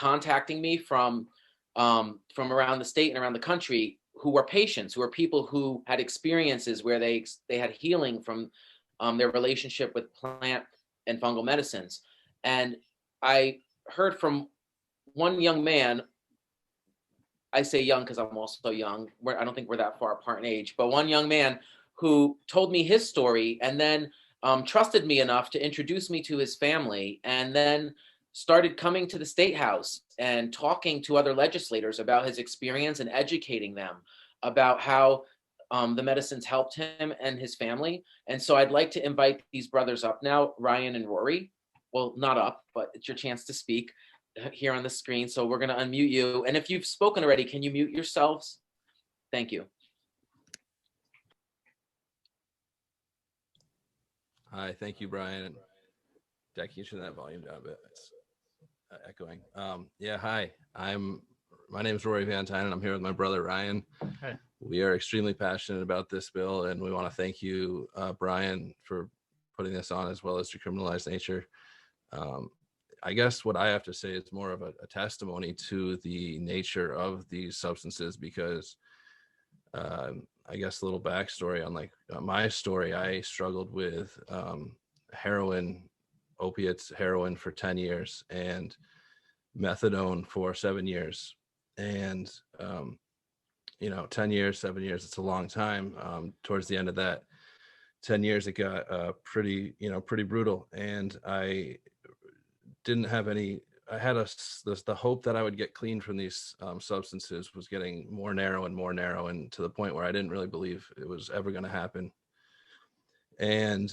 contacting me from around the state and around the country, who were patients, who were people who had experiences where they had healing from their relationship with plant and fungal medicines. And I heard from one young man. I say young because I'm also young. I don't think we're that far apart in age, but one young man who told me his story, and then trusted me enough to introduce me to his family, and then started coming to the State House and talking to other legislators about his experience and educating them about how the medicines helped him and his family. And so I'd like to invite these brothers up now, Ryan and Rory. Well, not up, but it's your chance to speak here on the screen. So we're going to unmute you. And if you've spoken already, can you mute yourselves? Thank you. Hi, thank you, Brian. Dad, can you turn that volume down a bit? It's echoing. Yeah, hi. My name is Rory Van Tyne, and I'm here with my brother Ryan. Hi. We are extremely passionate about this bill, and we want to thank you, Brian, for putting this on, as well as Decriminalize Nature. I guess what I have to say is more of a testimony to the nature of these substances, because I guess a little backstory on my story. I struggled with heroin, opiates, heroin for 10 years and methadone for 7 years. And, 10 years, 7 years, it's a long time. Towards the end of that 10 years, it got pretty brutal. And I didn't have any, I had the hope that I would get clean from these substances was getting more narrow, and to the point where I didn't really believe it was ever going to happen. And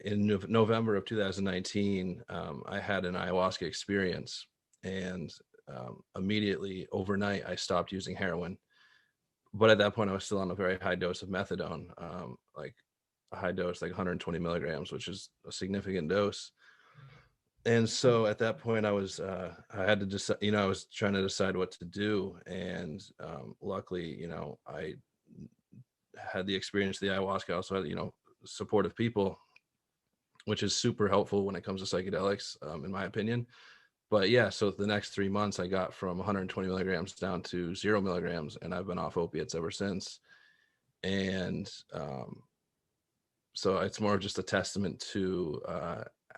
in November of 2019, I had an ayahuasca experience, and immediately overnight I stopped using heroin. But at that point I was still on a very high dose of methadone, like a high dose, like 120 milligrams, which is a significant dose. And so at that point I had to decide, I was trying to decide what to do. And luckily, I had the experience of the ayahuasca. I also had, supportive people, which is super helpful when it comes to psychedelics, in my opinion. But yeah, so the next 3 months I got from 120 milligrams down to 0 milligrams, and I've been off opiates ever since. And so it's more of just a testament to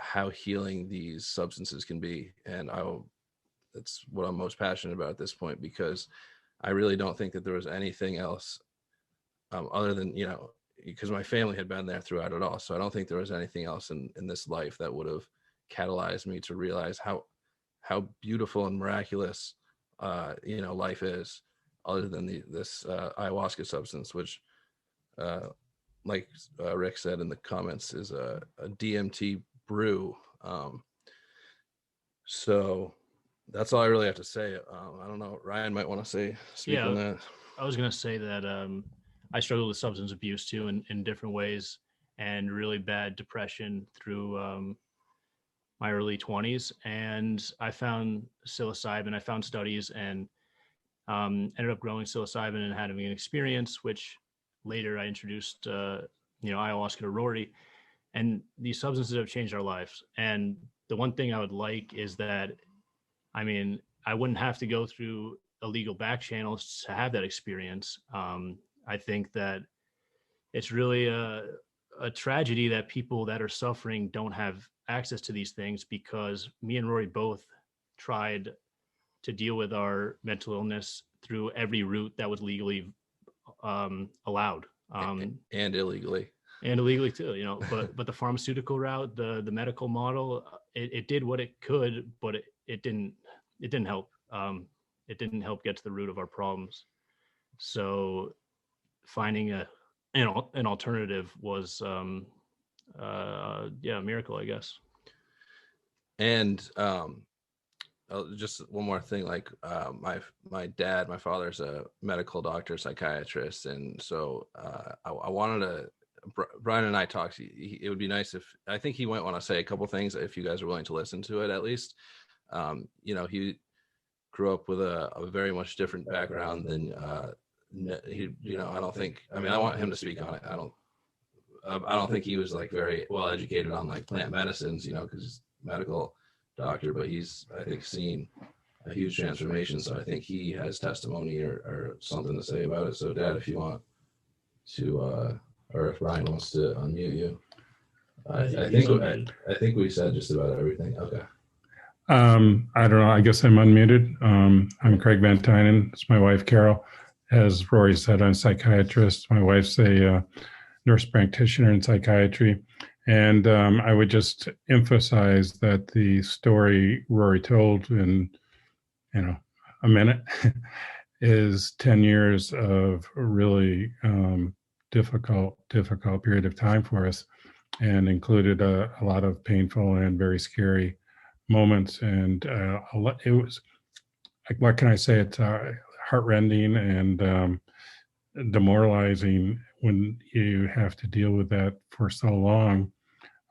how healing these substances can be. And that's what I'm most passionate about at this point, because I really don't think that there was anything else other than, because my family had been there throughout it all. So I don't think there was anything else in this life that would have catalyzed me to realize how beautiful and miraculous, life is, other than this ayahuasca substance, which, like Rick said in the comments, is a DMT brew. So that's all I really have to say. I don't know. Ryan might want to speak on that. I was going to say that I struggled with substance abuse too, in different ways, and really bad depression through my early 20s. And I found psilocybin. I found studies and ended up growing psilocybin and having an experience, which later I introduced, ayahuasca to Rory. And these substances have changed our lives. And the one thing I would like is that, I wouldn't have to go through illegal back channels to have that experience. I think that it's really a tragedy that people that are suffering don't have access to these things, because me and Rory both tried to deal with our mental illness through every route that was legally allowed. And illegally. And illegally too, but the pharmaceutical route, the medical model, it did what it could, but it didn't help. It didn't help get to the root of our problems. So finding an alternative was a miracle, I guess. And just one more thing, like my father's a medical doctor, psychiatrist, and so I wanted to. Brian and I talked. It would be nice if, I think he might want to say a couple things if you guys are willing to listen to it at least. He grew up with a very much different background than he. I don't think. I want him to speak on it. I don't think he was like very well educated on like plant medicines. Because he's a medical doctor, but he's, I think, seen a huge transformation. So I think he has testimony or something to say about it. So Dad, if you want to, or if Brian wants to unmute you, I think we said just about everything. Okay. I don't know. I guess I'm unmuted. I'm Craig Van Tynen. It's my wife, Carol. As Rory said, I'm a psychiatrist. My wife's a nurse practitioner in psychiatry. And I would just emphasize that the story Rory told in, a minute is 10 years of really difficult period of time for us, and included a lot of painful and very scary moments. And it was, what can I say? It's heartrending and demoralizing when you have to deal with that for so long.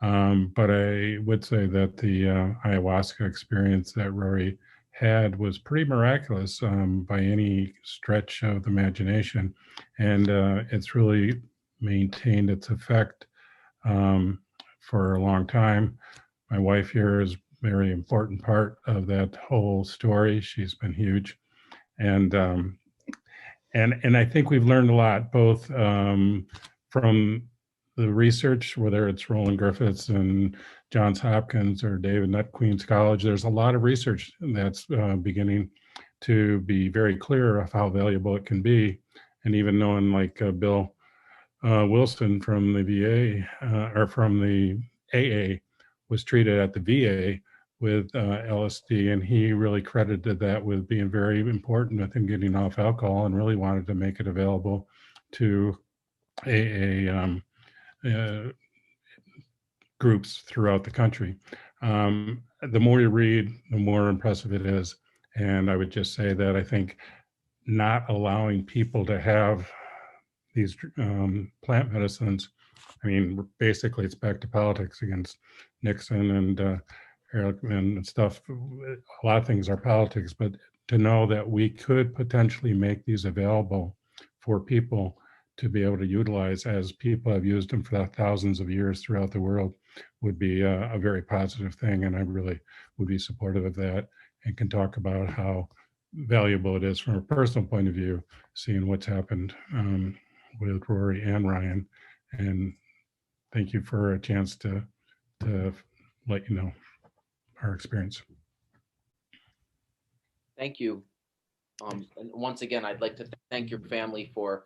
But I would say that the ayahuasca experience that Rory had was pretty miraculous by any stretch of the imagination. And it's really maintained its effect for a long time. My wife here is a very important part of that whole story. She's been huge. And I think we've learned a lot, both from the research, whether it's Roland Griffiths and Johns Hopkins or David Nutt Queen's College. There's a lot of research that's beginning to be very clear of how valuable it can be. And even knowing like Bill Wilson from the VA or from the AA was treated at the VA with LSD, and he really credited that with being very important with him getting off alcohol, and really wanted to make it available to AA groups throughout the country. The more you read, the more impressive it is. And I would just say that I think not allowing people to have these plant medicines, I mean, basically it's back to politics against Nixon and and stuff. A lot of things are politics, but to know that we could potentially make these available for people to be able to utilize, as people have used them for thousands of years throughout the world, would be a very positive thing. And I really would be supportive of that, and can talk about how valuable it is from a personal point of view, seeing what's happened with Rory and Ryan. And thank you for a chance to let you know our experience. Thank you. And once again, I'd like to thank your family for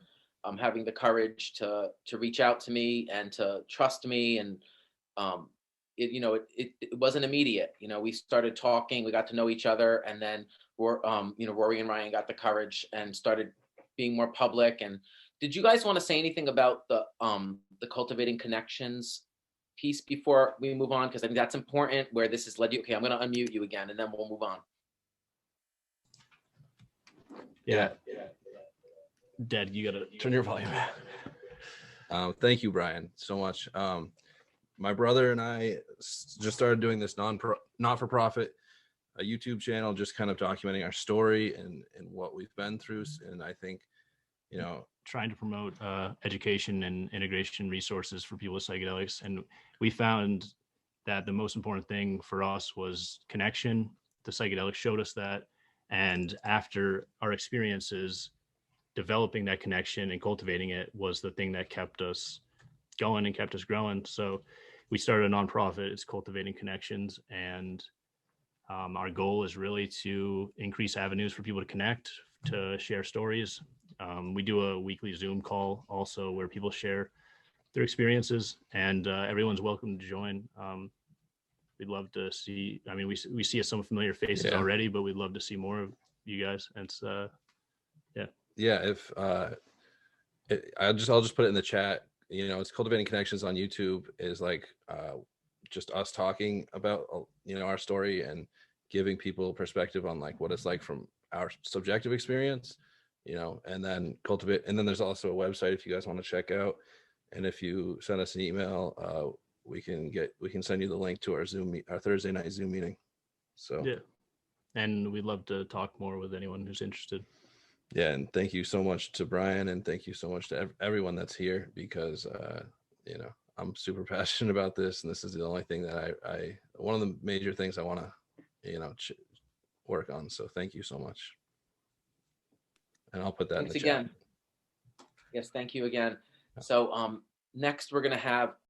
having the courage to reach out to me and to trust me. And it wasn't immediate. We started talking, we got to know each other, and then Rory and Ryan got the courage and started being more public. And did you guys want to say anything about the cultivating connections piece before we move on? Because I think that's important, where this has led you. Okay, I'm going to unmute you again, and then we'll move on. Yeah. Dad, you got to turn your volume down. Thank you, Brian, so much. My brother and I just started doing this not-for-profit YouTube channel, just kind of documenting our story and what we've been through. And I think, trying to promote education and integration resources for people with psychedelics. And we found that the most important thing for us was connection. The psychedelics showed us that. And after our experiences, developing that connection and cultivating it was the thing that kept us going and kept us growing. So we started a nonprofit. It's Cultivating Connections. And our goal is really to increase avenues for people to connect, to share stories. We do a weekly Zoom call also where people share their experiences, and everyone's welcome to join. We'd love to see, we see some familiar faces already, but we'd love to see more of you guys. And it's, if I'll just put it in the chat. It's Cultivating Connections on YouTube, is like just us talking about our story and giving people perspective on like what it's like from our subjective experience, and then there's also a website if you guys want to check out. And if you send us an email, we can send you the link to our our Thursday night Zoom meeting. So and we'd love to talk more with anyone who's interested. And thank you so much to Brian, and thank you so much to everyone that's here, because I'm super passionate about this, and this is the only thing that one of the major things I want to work on. So thank you so much. And I'll put that Thanks in the chat. again. Yes, thank you again. So next we're going to have